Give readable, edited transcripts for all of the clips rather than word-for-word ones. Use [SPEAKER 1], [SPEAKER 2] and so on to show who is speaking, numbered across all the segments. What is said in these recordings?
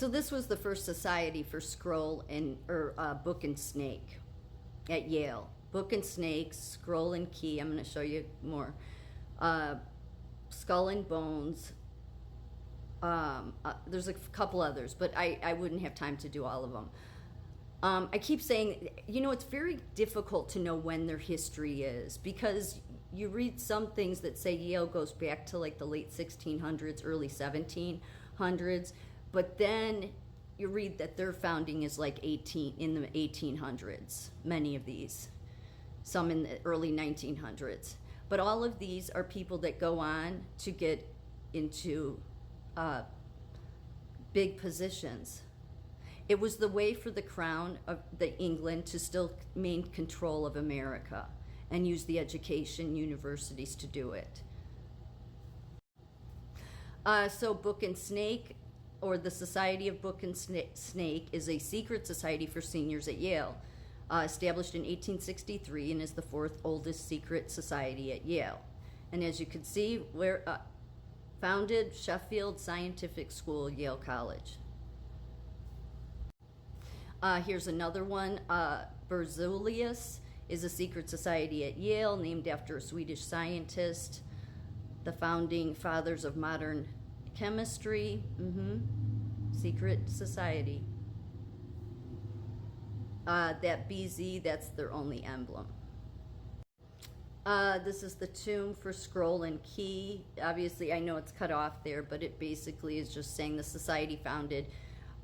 [SPEAKER 1] So this was the first society for scroll and or book and snake at Yale. Book and snake, scroll and key. I'm going to show you more. Skull and bones. There's a couple others, but I wouldn't have time to do all of them. I keep saying, it's very difficult to know when their history is, because you read some things that say Yale goes back to like the late 1600s, early 1700s, but then you read that their founding is like in the 1800s, many of these, some in the early 1900s. But all of these are people that go on to get into big positions. It was the way for the crown of England to still maintain control of America and use the education universities to do it. So Book and Snake, or the Society of Book and Snake, is a secret society for seniors at Yale, established in 1863, and is the fourth oldest secret society at Yale. And as you can see, founded Sheffield Scientific School, Yale College. Here's another one. Berzelius is a secret society at Yale named after a Swedish scientist, the founding fathers of modern chemistry. Secret society. That BZ, that's their only emblem. This is the tomb for scroll and key. Obviously, I know it's cut off there, but it basically is just saying the society founded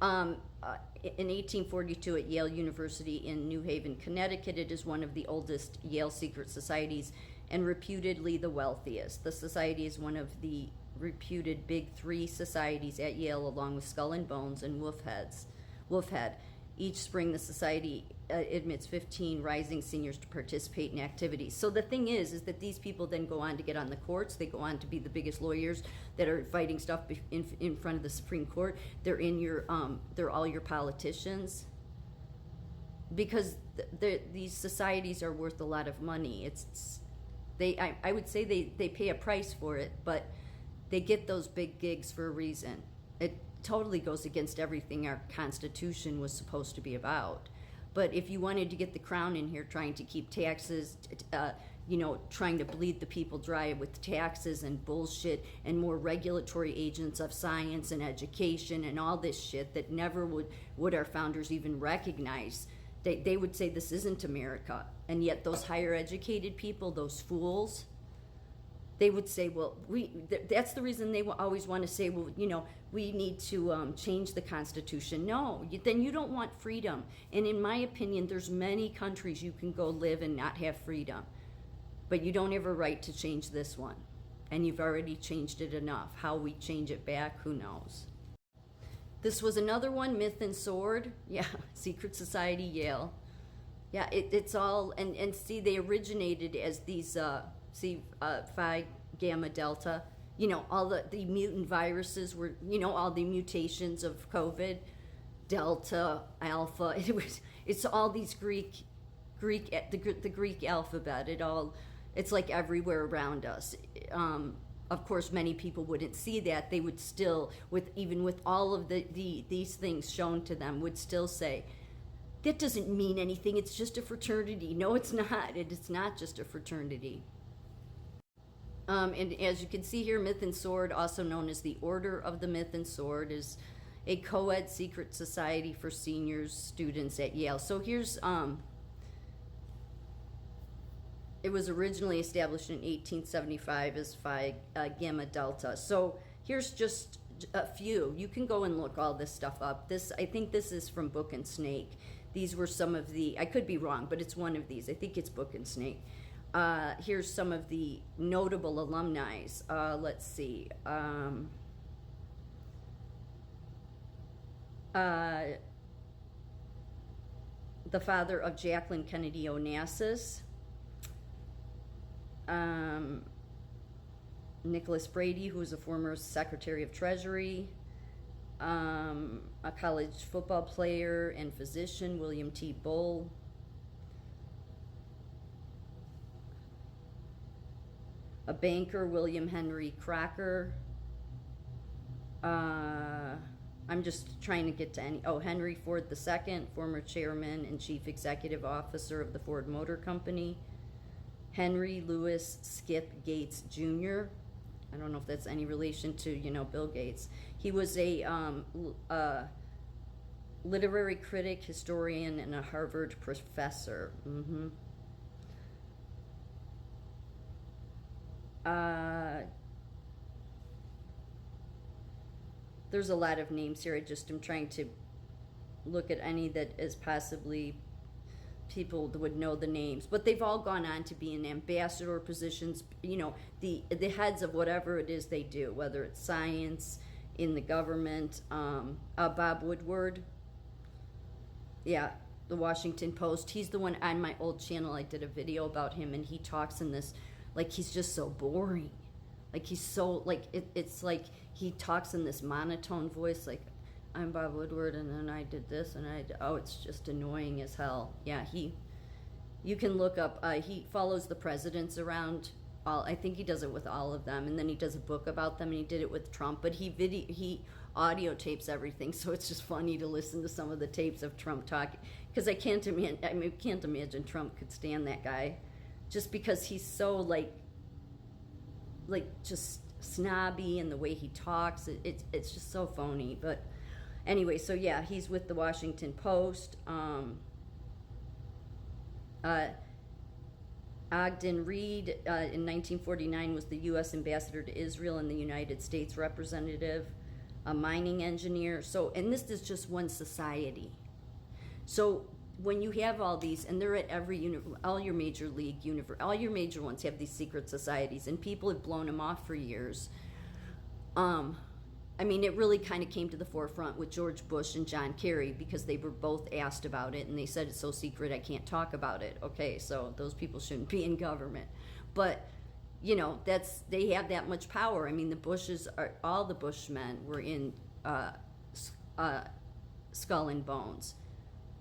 [SPEAKER 1] in 1842 at Yale University in New Haven, Connecticut. It is one of the oldest Yale secret societies and reputedly the wealthiest. The society is one of the reputed big three societies at Yale, along with Skull and Bones and Wolfhead. Each spring, the society admits 15 rising seniors to participate in activities. So the thing is that these people then go on to get on the courts. They go on to be the biggest lawyers that are fighting stuff in front of the Supreme Court. They're they're all your politicians, because these societies are worth a lot of money. I would say they pay a price for it, but they get those big gigs for a reason. It totally goes against everything our Constitution was supposed to be about. But if you wanted to get the crown in here trying to keep taxes, trying to bleed the people dry with taxes and bullshit and more regulatory agents of science and education and all this shit that never would our founders even recognize, they would say this isn't America. And yet those higher educated people, those fools, they would say, well, that's the reason they always want to say, well, we need to change the Constitution. No, then you don't want freedom. And in my opinion, there's many countries you can go live and not have freedom. But you don't have a right to change this one. And you've already changed it enough. How we change it back, who knows? This was another one, Myth and Sword. Yeah, Secret Society, Yale. Yeah, it's all, and see, they originated as these, Phi, Gamma, Delta, all the mutant viruses were, all the mutations of COVID, Delta, Alpha. It's all these the Greek alphabet. It's like everywhere around us. Of course, many people wouldn't see that. They would still, even with all of these things shown to them, would still say, that doesn't mean anything. It's just a fraternity. No, it's not. It's not just a fraternity. And as you can see here, Myth and Sword, also known as the Order of the Myth and Sword, is a co-ed secret society for seniors, students at Yale. So here's, it was originally established in 1875 as Phi Gamma Delta. So here's just a few. You can go and look all this stuff up. I think this is from Book and Snake. These were some of I could be wrong, but it's one of these. I think it's Book and Snake. Here's some of the notable alumni. Let's see. The father of Jacqueline Kennedy Onassis. Nicholas Brady, who was a former Secretary of Treasury. A college football player and physician, William T. Bull. A banker, William Henry Crocker. I'm just trying to get to any. Oh, Henry Ford II, former chairman and chief executive officer of the Ford Motor Company. Henry Louis Skip Gates Jr. I don't know if that's any relation to, Bill Gates. He was a literary critic, historian, and a Harvard professor. There's a lot of names here. I just am trying to look at any that is possibly people that would know the names, but they've all gone on to be in ambassador positions, the heads of whatever it is they do, whether it's science, in the government. Bob Woodward, yeah, the Washington Post. He's the one on my old channel. I did a video about him, and he talks in this, like, he's just so boring. Like, he's so, like, it's like he talks in this monotone voice, like, I'm Bob Woodward, and then I did this, and it's just annoying as hell. Yeah, you can look up, he follows the presidents around, I think he does it with all of them, and then he does a book about them, and he did it with Trump, but he audio tapes everything, so it's just funny to listen to some of the tapes of Trump talking, because I can't imagine Trump could stand that guy, just because he's so, like just snobby, and the way he talks, it's just so phony. But anyway, so yeah, he's with the Washington Post. Ogden Reed, in 1949, was the U.S. ambassador to Israel and the United States representative, a mining engineer. So, and this is just one society. So when you have all these, and they're at all your major league all your major ones have these secret societies, and people have blown them off for years. I mean, it really kind of came to the forefront with George Bush and John Kerry, because they were both asked about it, and they said it's so secret I can't talk about it. Okay, so those people shouldn't be in government. But, they have that much power. I mean, all the Bushmen were in Skull and Bones.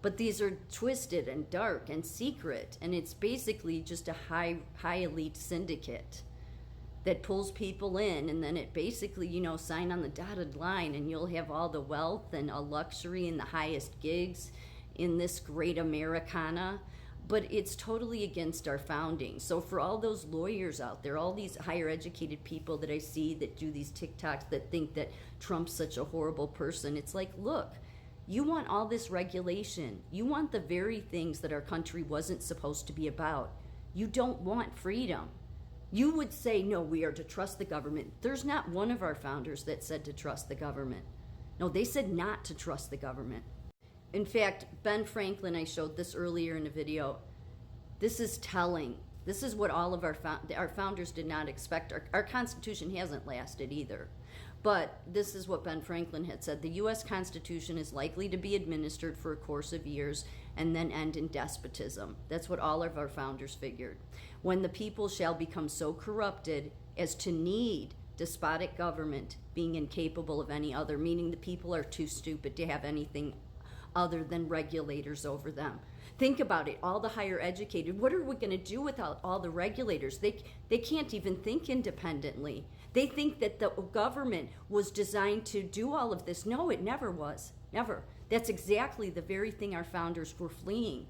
[SPEAKER 1] But these are twisted and dark and secret, and it's basically just a high elite syndicate that pulls people in, and then it basically, sign on the dotted line, and you'll have all the wealth and a luxury and the highest gigs in this great Americana. But it's totally against our founding. So for all those lawyers out there, all these higher educated people that I see that do these TikToks that think that Trump's such a horrible person, it's like, look, you want all this regulation. You want the very things that our country wasn't supposed to be about. You don't want freedom. You would say, no, we are to trust the government. There's not one of our founders that said to trust the government. No, they said not to trust the government. In fact, Ben Franklin, I showed this earlier in a video. This is telling. This is what all of our founders did not expect. Our Constitution hasn't lasted either. But this is what Ben Franklin had said. The U.S. Constitution is likely to be administered for a course of years and then end in despotism. That's what all of our founders figured. When the people shall become so corrupted as to need despotic government, being incapable of any other, meaning the people are too stupid to have anything other than regulators over them. Think about it, all the higher educated, what are we going to do without all the regulators? They can't even think independently. They think that the government was designed to do all of this. No, it never was, never. That's exactly the very thing our founders were fleeing.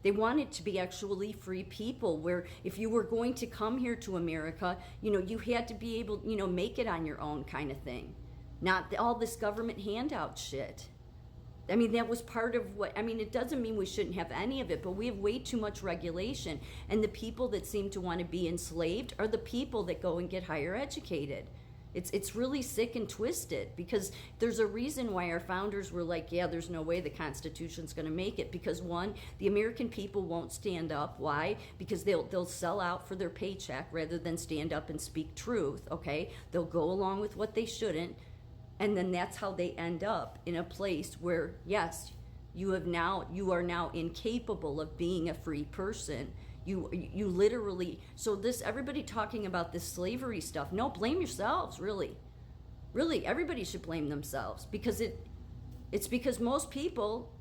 [SPEAKER 1] They wanted to be actually free people, where if you were going to come here to America, you had to be able, make it on your own kind of thing. Not all this government handout shit. I mean, that was part of it doesn't mean we shouldn't have any of it, but we have way too much regulation. And the people that seem to want to be enslaved are the people that go and get higher educated. It's really sick and twisted, because there's a reason why our founders were like, yeah, there's no way the Constitution's going to make it. Because one, the American people won't stand up. Why? Because they'll sell out for their paycheck rather than stand up and speak truth, okay? They'll go along with what they shouldn't. And then that's how they end up in a place where, yes, you are now incapable of being a free person. You literally, so everybody talking about this slavery stuff, no, blame yourselves, really. Really, everybody should blame themselves, because it's because most people,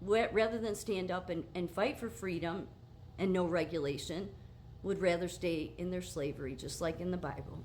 [SPEAKER 1] rather than stand up and fight for freedom and no regulation, would rather stay in their slavery, just like in the Bible.